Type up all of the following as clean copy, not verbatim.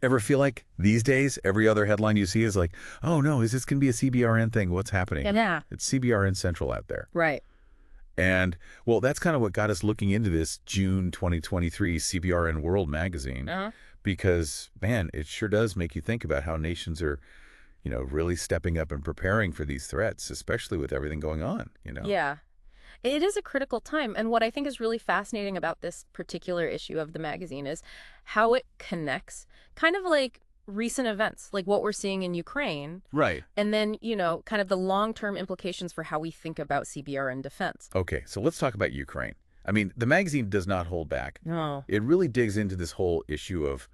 Ever feel like these days, every other headline you see is like, oh no, is this going to be a CBRN thing? What's happening? Yeah. It's CBRN Central out there. Right. And, well, that's kind of what got us looking into this June 2023 CBRN World magazine. Uh-huh. Because, man, it sure does make you think about how nations are, really stepping up and preparing for these threats, especially with everything going on. Yeah. It is a critical time. And what I think is really fascinating about this particular issue of the magazine is how it connects kind of like recent events, like what we're seeing in Ukraine, Right. and then, kind of the long-term implications for how we think about CBRN defense. Okay, so let's talk about Ukraine. I mean, the magazine does not hold back. No. It really digs into this whole issue of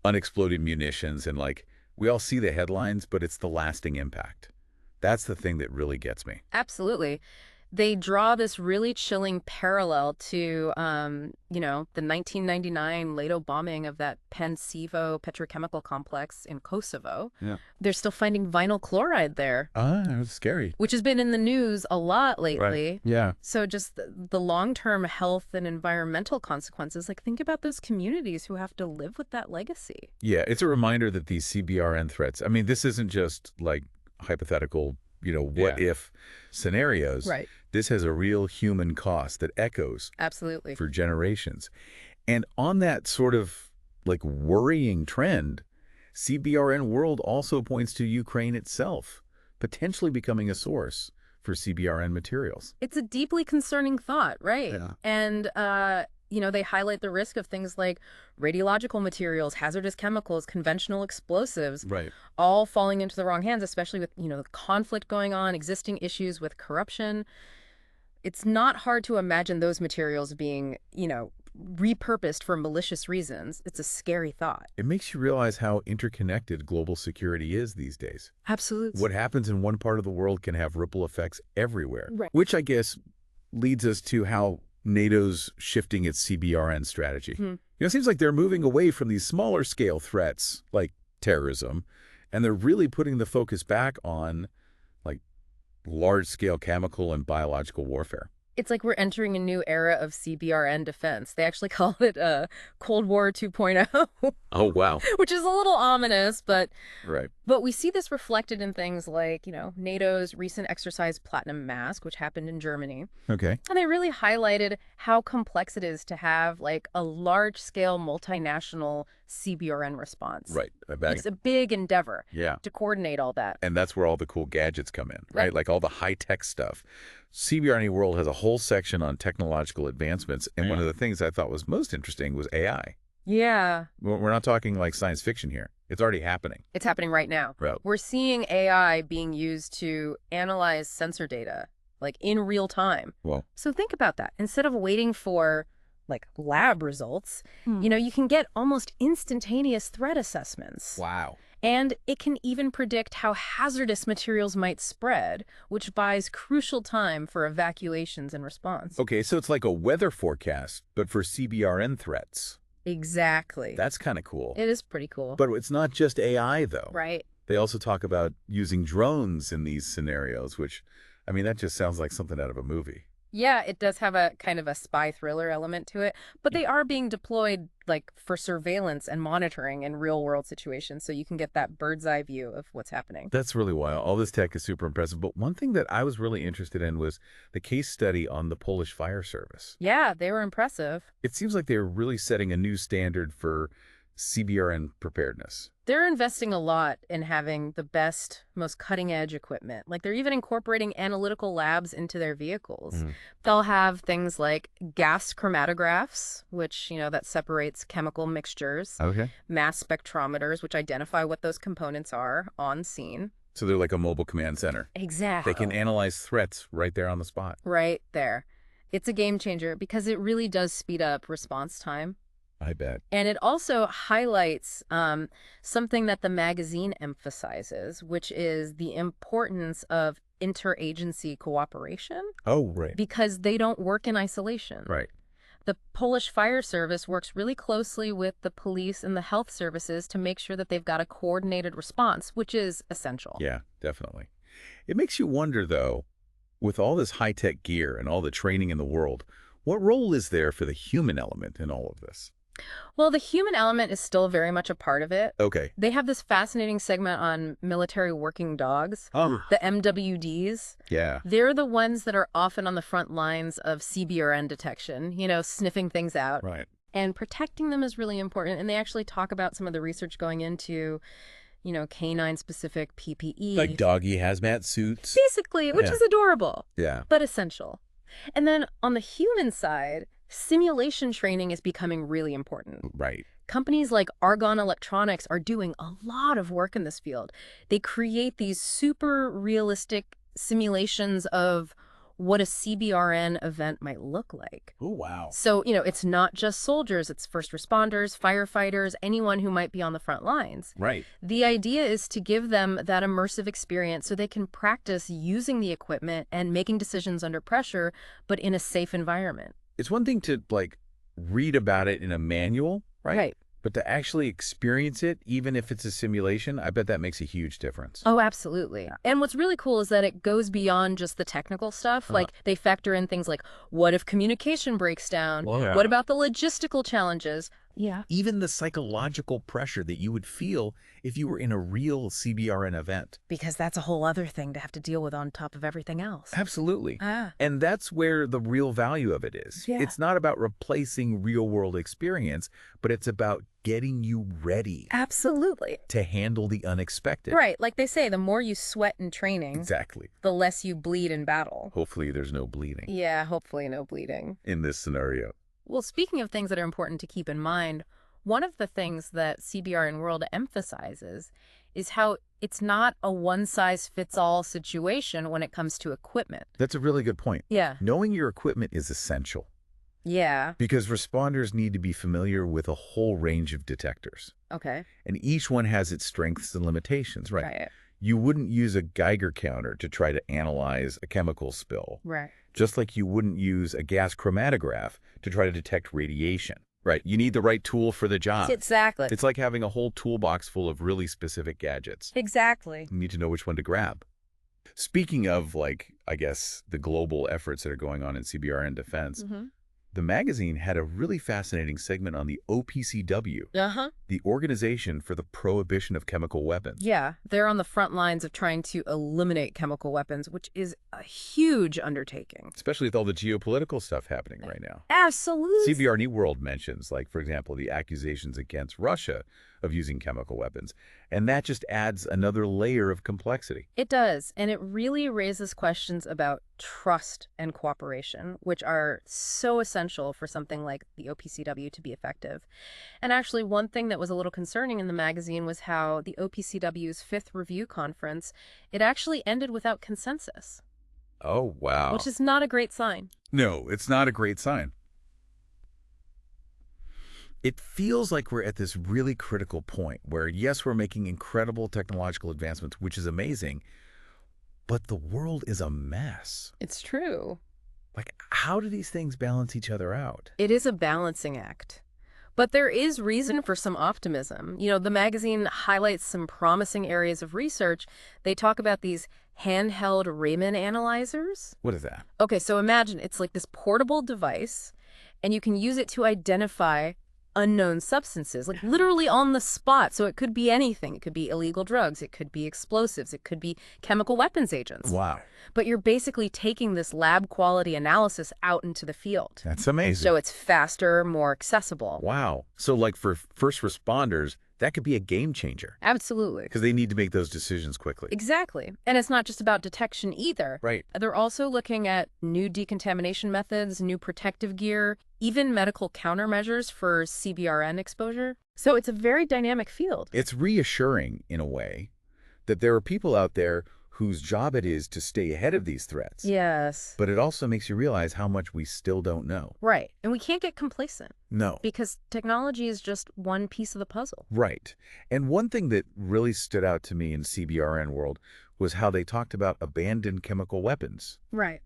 unexploded munitions and, like, we all see the headlines, but it's the lasting impact. That's the thing that really gets me. Absolutely. They draw this really chilling parallel to, the 1999 Nato bombing of that Pančevo petrochemical complex in Kosovo. Yeah. They're still finding vinyl chloride there, It was scary. which has been in the news a lot lately. Right. Yeah. So just the long-term health and environmental consequences, like think about those communities who have to live with that legacy. Yeah, it's a reminder that these CBRN threats, I mean, this isn't just like hypothetical, what if scenarios. Right. This has a real human cost that echoes Absolutely. for generations. And on that sort of like worrying trend, CBRN World also points to Ukraine itself, potentially becoming a source for CBRN materials. It's a deeply concerning thought, right? Yeah. And, they highlight the risk of things like radiological materials, hazardous chemicals, conventional explosives, Right. all falling into the wrong hands, especially with, the conflict going on, existing issues with corruption. It's not hard to imagine those materials being, repurposed for malicious reasons. It's a scary thought. It makes you realize how interconnected global security is these days. Absolutely. What happens in one part of the world can have ripple effects everywhere, Right. which I guess leads us to how NATO's shifting its CBRN strategy. It seems like they're moving away from these smaller scale threats like terrorism, and they're really putting the focus back on like large scale chemical and biological warfare. It's like we're entering a new era of CBRN defense. They actually call it Cold War 2.0, Oh, wow. which is a little ominous, but Right. we see this reflected in things like, NATO's recent exercise Platinum Mask, which happened in Germany. Okay. And they really highlighted how complex it is to have like a large-scale multinational CBRN response. Right. It's a big endeavor Yeah. to coordinate all that. And that's where all the cool gadgets come in, right? Right. Like all the high-tech stuff. CBRNe World has a whole section on technological advancements, and one of the things I thought was most interesting was AI. Yeah, We're not talking like science fiction here. It's already happening. it's happening right now. Right. We're seeing AI being used to analyze sensor data, like in real time. Well, So think about that. Instead of waiting for like lab results, you can get almost instantaneous threat assessments. wow. And it can even predict how hazardous materials might spread, which buys crucial time for evacuations and response. Okay, so it's like a weather forecast, but for CBRN threats. Exactly. That's kind of cool. It is pretty cool. But it's not just AI, though. Right. They also talk about using drones in these scenarios, which, I mean, that just sounds like something out of a movie. Yeah, it does have a kind of a spy thriller element to it, but they are being deployed like for surveillance and monitoring in real world situations, so you can get that bird's eye view of what's happening. That's really wild. All this tech is super impressive. But one thing that I was really interested in was the case study on the Polish fire service. Yeah, they were impressive. It seems like they're really setting a new standard for CBRN preparedness. They're investing a lot in having the best, most cutting-edge equipment. Like, they're even incorporating analytical labs into their vehicles. They'll have things like gas chromatographs, which, that separates chemical mixtures, Okay. mass spectrometers, which identify what those components are on scene. So they're like a mobile command center. Exactly. They can analyze threats right there on the spot. Right there. It's a game changer because it really does speed up response time. I bet. And it also highlights something that the magazine emphasizes, which is the importance of interagency cooperation, Oh, right. because they don't work in isolation. Right. The Polish fire service works really closely with the police and the health services to make sure that they've got a coordinated response, which is essential. Yeah, definitely. It makes you wonder, though, with all this high-tech gear and all the training in the world, what role is there for the human element in all of this? Well, the human element is still very much a part of it. Okay. They have this fascinating segment on military working dogs, the MWDs. Yeah. They're the ones that are often on the front lines of CBRN detection, sniffing things out. Right. And protecting them is really important. And they actually talk about some of the research going into, canine-specific PPE. Like doggy hazmat suits. Basically, which is adorable. Yeah. But essential. And then on the human side, simulation training is becoming really important. Right. Companies like Argon Electronics are doing a lot of work in this field. They create these super realistic simulations of what a CBRN event might look like. Oh, wow. So, it's not just soldiers, it's first responders, firefighters, anyone who might be on the front lines. Right. The idea is to give them that immersive experience so they can practice using the equipment and making decisions under pressure, but in a safe environment. It's one thing to, read about it in a manual, right? Right. But to actually experience it, even if it's a simulation, I bet that makes a huge difference. Oh, absolutely. And what's really cool is that it goes beyond just the technical stuff. Like, they factor in things like, what if communication breaks down? Well, yeah. What about the logistical challenges? Yeah. Even the psychological pressure that you would feel if you were in a real CBRN event. Because that's a whole other thing to have to deal with on top of everything else. Absolutely. Ah. And that's where the real value of it is. Yeah. It's not about replacing real-world experience, but it's about getting you ready. Absolutely. To handle the unexpected. Right. Like they say, the more you sweat in training, Exactly. the less you bleed in battle. Hopefully there's no bleeding. Yeah, hopefully no bleeding. In this scenario. Well, speaking of things that are important to keep in mind, one of the things that CBRN World emphasizes is how it's not a one-size-fits-all situation when it comes to equipment. That's a really good point. Yeah. Knowing your equipment is essential. Yeah. Because responders need to be familiar with a whole range of detectors. Okay. And each one has its strengths and limitations, right? Right. You wouldn't use a Geiger counter to try to analyze a chemical spill. Right. Just like you wouldn't use a gas chromatograph to try to detect radiation. Right. You need the right tool for the job. Exactly. It's like having a whole toolbox full of really specific gadgets. Exactly. You need to know which one to grab. Speaking of, I guess, the global efforts that are going on in CBRN defense, the magazine had a really fascinating segment on the OPCW, the Organization for the Prohibition of Chemical Weapons. Yeah, they're on the front lines of trying to eliminate chemical weapons, which is a huge undertaking. Especially with all the geopolitical stuff happening right now. Absolutely. CBRNe World mentions, for example, the accusations against Russia of using chemical weapons. And that just adds another layer of complexity. It does. And it really raises questions about trust and cooperation, which are so essential for something like the OPCW to be effective. And actually, one thing that was a little concerning in the magazine was how the OPCW's 5th review conference, it actually ended without consensus. Oh, wow. Which is not a great sign. No, it's not a great sign. It feels like we're at this really critical point where, yes, we're making incredible technological advancements, which is amazing, but the world is a mess. It's true. How do these things balance each other out? It is a balancing act. But there is reason for some optimism. The magazine highlights some promising areas of research. They talk about these handheld Raman analyzers. What is that? Okay, so imagine it's like this portable device, and you can use it to identify unknown substances, literally on the spot. So it could be anything. It could be illegal drugs. It could be explosives. It could be chemical weapons agents. Wow. But you're basically taking this lab quality analysis out into the field. That's amazing. So it's faster, more accessible. Wow. So for first responders, that could be a game changer. Absolutely. Because they need to make those decisions quickly. Exactly. And it's not just about detection either. Right. They're also looking at new decontamination methods, new protective gear, even medical countermeasures for CBRN exposure. So it's a very dynamic field. It's reassuring, in a way, that there are people out there whose job it is to stay ahead of these threats. Yes. But it also makes you realize how much we still don't know. Right. And we can't get complacent. No. Because technology is just one piece of the puzzle. Right. And one thing that really stood out to me in CBRN World was how they talked about abandoned chemical weapons. Right.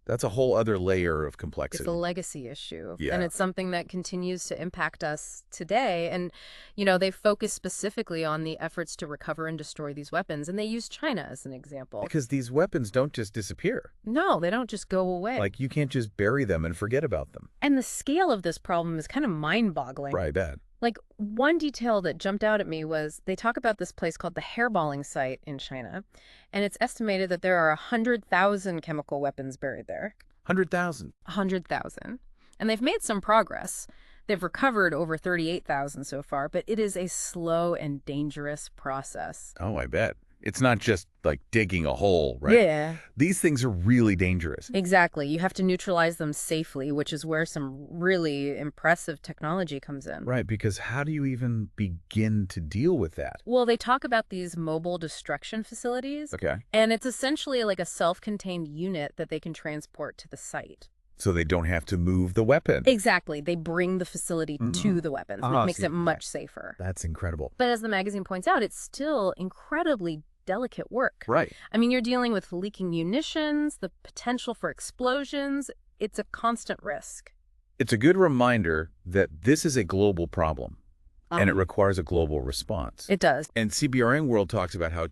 That's a whole other layer of It's complexity. a legacy issue. Yeah. And it's something that continues to impact us today. And, you know, they focus specifically on the efforts to recover and destroy these weapons. And they use China as an example. Because these weapons don't just disappear. No, they don't just go away. Like, you can't just bury them and forget about them. And the scale of this problem is kind of mind-boggling. Right, bad. Like, one detail that jumped out at me was they talk about this place called the hairballing site in China, and it's estimated that there are 100,000 chemical weapons buried there. 100,000. 100,000. And they've made some progress. They've recovered over 38,000 so far, but it is a slow and dangerous process. Oh, I bet. It's not just like digging a hole, right? Yeah. These things are really dangerous. Exactly. You have to neutralize them safely, which is where some really impressive technology comes in. Right, because how do you even begin to deal with that? Well, they talk about these mobile destruction facilities. Okay. And it's essentially like a self-contained unit that they can transport to the site. So they don't have to move the weapon. Exactly. They bring the facility to the weapons, which makes it much safer. That's incredible. But as the magazine points out, it's still incredibly delicate work. Right. I mean, you're dealing with leaking munitions, the potential for explosions. It's a constant risk. It's a good reminder that this is a global problem, and it requires a global response. It does. And CBRN World talks about how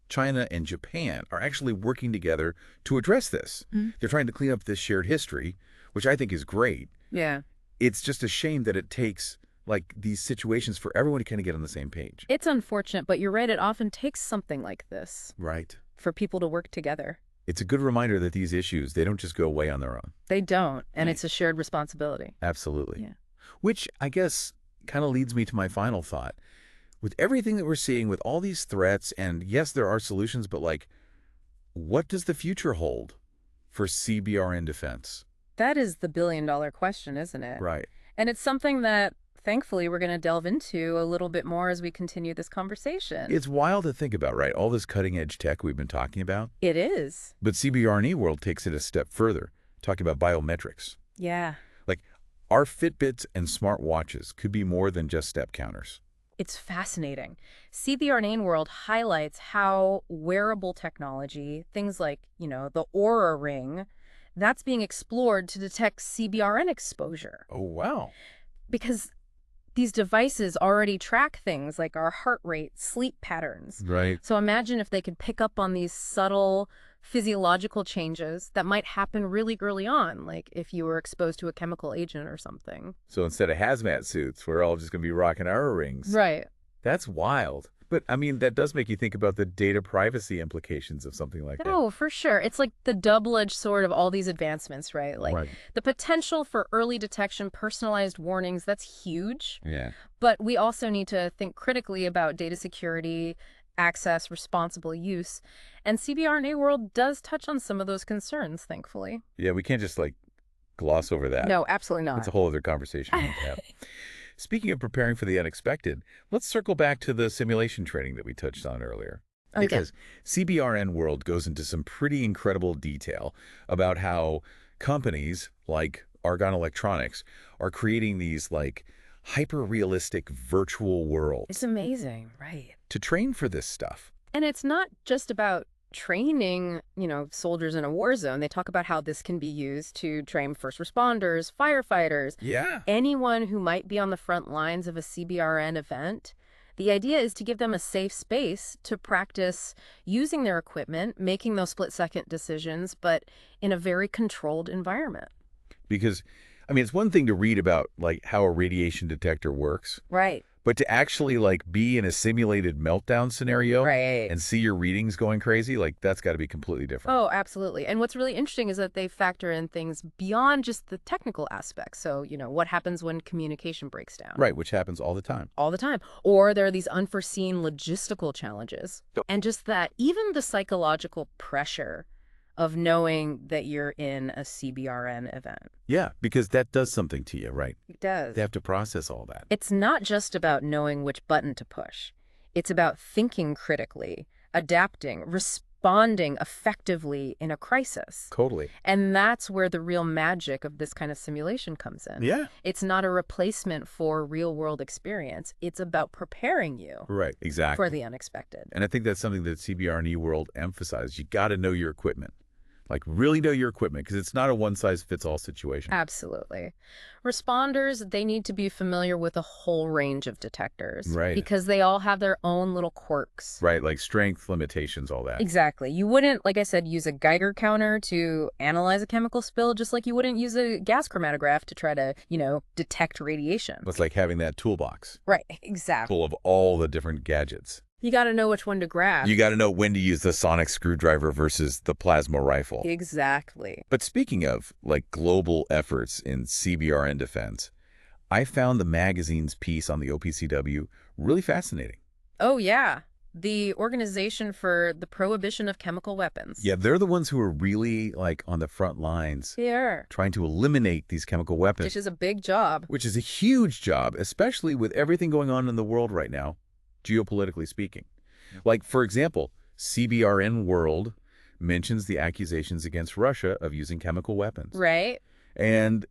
China and Japan are actually working together to address this. They're trying to clean up this shared history, which I think is great. Yeah. It's just a shame that it takes like these situations for everyone to kind of get on the same page. It's unfortunate, but you're right. It often takes something like this. Right. For people to work together. It's a good reminder that these issues, they don't just go away on their own. They don't. And it's a shared responsibility. Absolutely. Yeah. Which I guess kind of leads me to my final thought. With everything that we're seeing, with all these threats, and yes, there are solutions, but like, what does the future hold for CBRN defense? That is the billion-dollar question, isn't it? Right. And it's something that, thankfully, we're going to delve into a little bit more as we continue this conversation. It's wild to think about, right? All this cutting-edge tech we've been talking about. It is. But CBRNe World takes it a step further, talking about biometrics. Yeah. Like, our Fitbits and smartwatches could be more than just step counters. It's fascinating. CBRNe World highlights how wearable technology, things like, you know, the Aura Ring, that's being explored to detect CBRN exposure. Oh, wow. Because these devices already track things like our heart rate, sleep patterns. Right. So imagine if they could pick up on these subtle physiological changes that might happen really early on, like if you were exposed to a chemical agent or something. So instead of hazmat suits, we're all just going to be rocking Aura rings. Right. That's wild. But, I mean, that does make you think about the data privacy implications of something like that. Oh, for sure. It's like the double-edged sword of all these advancements, right? Like the potential for early detection, personalized warnings, that's huge. Yeah. But we also need to think critically about data security, access, responsible use. And CBRNe World does touch on some of those concerns, thankfully. Yeah, we can't just, like, gloss over that. No, absolutely not. It's a whole other conversation we have. Speaking of preparing for the unexpected, let's circle back to the simulation training that we touched on earlier. Okay. Because CBRN World goes into some pretty incredible detail about how companies like Argon Electronics are creating these, like, hyper-realistic virtual worlds. It's amazing, right? To train for this stuff. And it's not just about training, you know, soldiers in a war zone. They talk about how this can be used to train first responders, firefighters, anyone who might be on the front lines of a CBRN event. The idea is to give them a safe space to practice using their equipment, making those split-second decisions, but in a very controlled environment. Because, I mean, it's one thing to read about, like, how a radiation detector works. Right. But to actually, like, be in a simulated meltdown scenario and see your readings going crazy, like, that's got to be completely different. Oh, absolutely. And what's really interesting is that they factor in things beyond just the technical aspects. So, you know, what happens when communication breaks down? Right, which happens all the time. All the time. Or there are these unforeseen logistical challenges. And just that, even the psychological pressure of knowing that you're in a CBRN event. Yeah, because that does something to you, right? It does. They have to process all that. It's not just about knowing which button to push. It's about thinking critically, adapting, responding effectively in a crisis. Totally. And that's where the real magic of this kind of simulation comes in. Yeah. It's not a replacement for real-world experience. It's about preparing you Right, exactly. for the unexpected. And I think that's something that CBRNe World emphasized. You got to know your equipment. Like, really know your equipment, because it's not a one-size-fits-all situation. Absolutely. Responders, they need to be familiar with a whole range of detectors. Right. Because they all have their own little quirks. Right, like strength, limitations, all that. Exactly. You wouldn't, like I said, use a Geiger counter to analyze a chemical spill, just like you wouldn't use a gas chromatograph to try to, detect radiation. It's like having that toolbox Right, exactly. full of all the different gadgets. You got to know which one to grab. You got to know when to use the sonic screwdriver versus the plasma rifle. Exactly. But speaking of, like, global efforts in CBRN defense, I found the magazine's piece on the OPCW really fascinating. Oh, yeah. The Organization for the Prohibition of Chemical Weapons. Yeah, they're the ones who are really, like, on the front lines Here. trying to eliminate these chemical weapons. Which is a big job. Which is a huge job, especially with everything going on in the world right now, geopolitically speaking. Like, for example, CBRN World mentions the accusations against Russia of using chemical weapons. Right. And,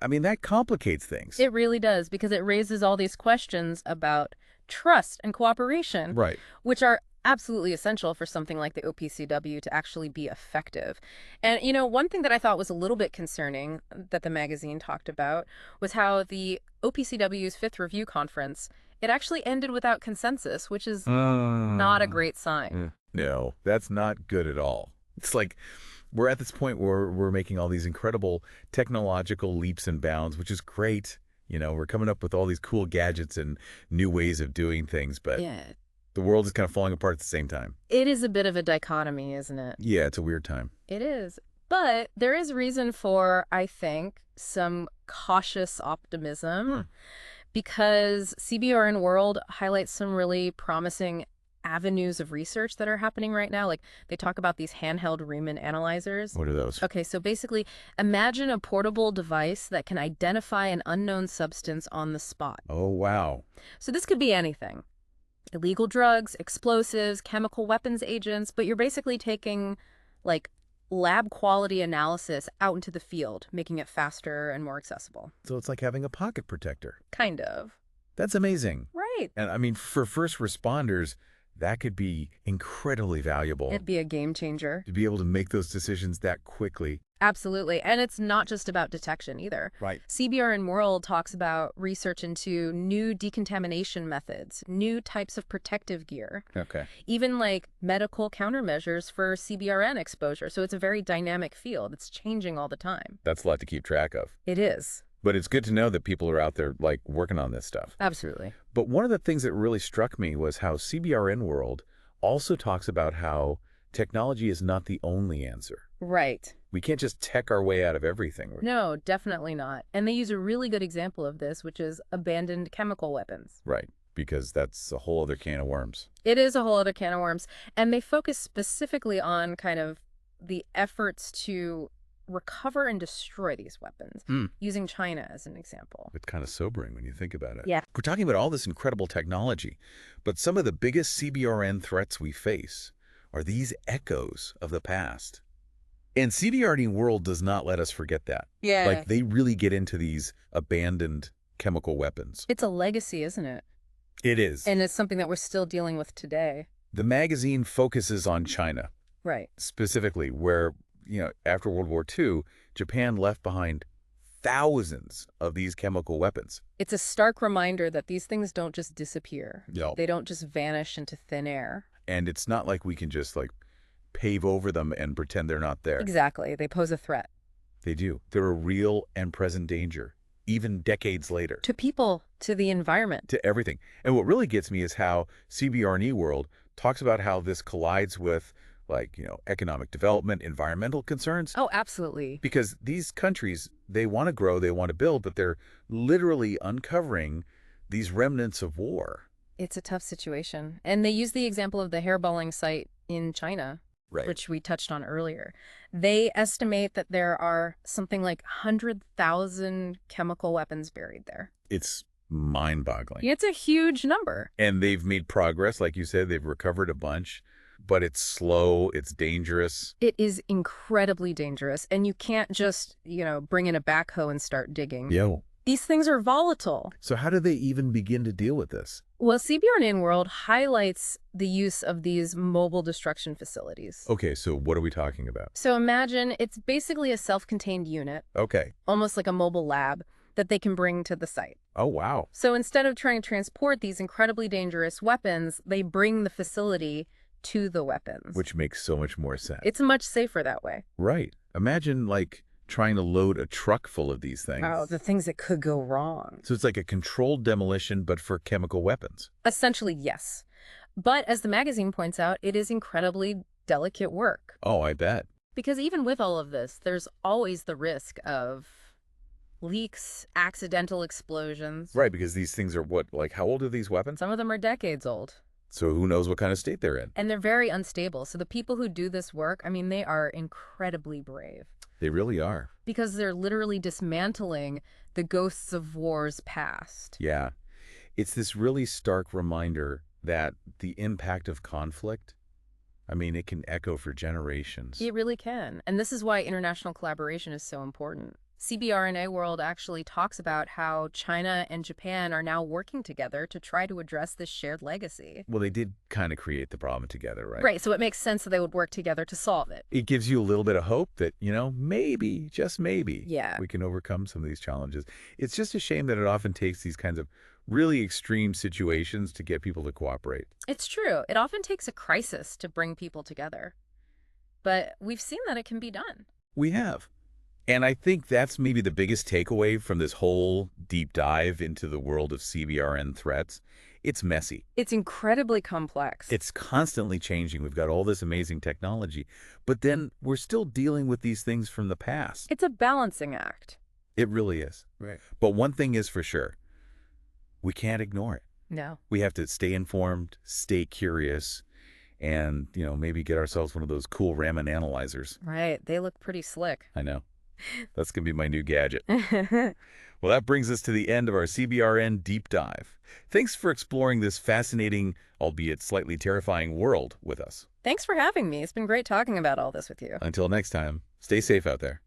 I mean, that complicates things. It really does, because it raises all these questions about trust and cooperation. Right. Which are absolutely essential for something like the OPCW to actually be effective. And, one thing that I thought was a little bit concerning that the magazine talked about was how the OPCW's fifth review conference, it actually ended without consensus, which is not a great sign. No, that's not good at all. It's like we're at this point where we're making all these incredible technological leaps and bounds, which is great. We're coming up with all these cool gadgets and new ways of doing things, but Yeah. the world is kind of falling apart at the same time. It is a bit of a dichotomy, isn't it? Yeah, it's a weird time. It is. But there is reason for, I think, some cautious optimism. Because CBRN World highlights some really promising avenues of research that are happening right now. Like, they talk about these handheld Raman analyzers. What are those? Okay, so basically, imagine a portable device that can identify an unknown substance on the spot. Oh, wow. So this could be anything. Illegal drugs, explosives, chemical weapons agents, but you're basically taking, like, lab quality analysis out into the field, making it faster and more accessible. So it's like having a pocket protector. Kind of. That's amazing. Right. And I mean, for first responders, that could be incredibly valuable. It'd be a game changer. To be able to make those decisions that quickly. Absolutely. And it's not just about detection either. Right. CBRN World talks about research into new decontamination methods, new types of protective gear, Okay. even like medical countermeasures for CBRN exposure. So it's a very dynamic field. It's changing all the time. That's a lot to keep track of. It is. But it's good to know that people are out there, like, working on this stuff. Absolutely. But one of the things that really struck me was how CBRN World also talks about how technology is not the only answer. Right. We can't just tech our way out of everything. No, definitely not. And they use a really good example of this, which is abandoned chemical weapons. Right, because that's a whole other can of worms. It is a whole other can of worms. And they focus specifically on kind of the efforts to recover and destroy these weapons, using China as an example. It's kind of sobering when you think about it. Yeah. We're talking about all this incredible technology, but some of the biggest CBRN threats we face are these echoes of the past. And CBRNe World does not let us forget that. Yeah. Like, they really get into these abandoned chemical weapons. It's a legacy, isn't it? It is. And it's something that we're still dealing with today. The magazine focuses on China, Right. specifically, where, after World War II, Japan left behind thousands of these chemical weapons. It's a stark reminder that these things don't just disappear. No. They don't just vanish into thin air. And it's not like we can just, like, pave over them and pretend they're not there. Exactly. They pose a threat. They do. They're a real and present danger, even decades later. To people, to the environment. To everything. And what really gets me is how CBRNe World talks about how this collides with, like, economic development, environmental concerns. Oh, absolutely. Because these countries, they want to grow, they want to build, but they're literally uncovering these remnants of war. It's a tough situation. And they use the example of the hairballing site in China, Right. which we touched on earlier. They estimate that there are something like 100,000 chemical weapons buried there. It's mind-boggling. It's a huge number. And they've made progress. Like you said, they've recovered a bunch, but it's slow, it's dangerous. It is incredibly dangerous. And you can't just, bring in a backhoe and start digging. Yo. These things are volatile. So how do they even begin to deal with this? Well, CBRNe World highlights the use of these mobile destruction facilities. Okay, so what are we talking about? So imagine it's basically a self-contained unit, Okay. almost like a mobile lab, that they can bring to the site. Oh, wow. So instead of trying to transport these incredibly dangerous weapons, they bring the facility to the weapons. Which makes so much more sense. It's much safer that way. Right. Imagine, like, trying to load a truck full of these things. Oh, the things that could go wrong. So it's like a controlled demolition, but for chemical weapons. Essentially, yes. But as the magazine points out, it is incredibly delicate work. Oh, I bet. Because even with all of this, there's always the risk of leaks, accidental explosions. Right, because these things are what, like, how old are these weapons? Some of them are decades old. So who knows what kind of state they're in? And they're very unstable. So the people who do this work, I mean, they are incredibly brave. They really are. Because they're literally dismantling the ghosts of wars past. Yeah. It's this really stark reminder that the impact of conflict, I mean, it can echo for generations. It really can. And this is why international collaboration is so important. CBRNe World actually talks about how China and Japan are now working together to try to address this shared legacy. Well, they did kind of create the problem together, right? Right, so it makes sense that they would work together to solve it. It gives you a little bit of hope that, maybe, just maybe, Yeah. we can overcome some of these challenges. It's just a shame that it often takes these kinds of really extreme situations to get people to cooperate. It's true. It often takes a crisis to bring people together. But we've seen that it can be done. We have. And I think that's maybe the biggest takeaway from this whole deep dive into the world of CBRN threats. It's messy. It's incredibly complex. It's constantly changing. We've got all this amazing technology, but then we're still dealing with these things from the past. It's a balancing act. It really is. Right. But one thing is for sure, we can't ignore it. No. We have to stay informed, stay curious, and, maybe get ourselves one of those cool raman analyzers. Right. They look pretty slick. I know. That's going to be my new gadget. Well, that brings us to the end of our CBRN deep dive. Thanks for exploring this fascinating, albeit slightly terrifying world with us. Thanks for having me. It's been great talking about all this with you. Until next time, stay safe out there.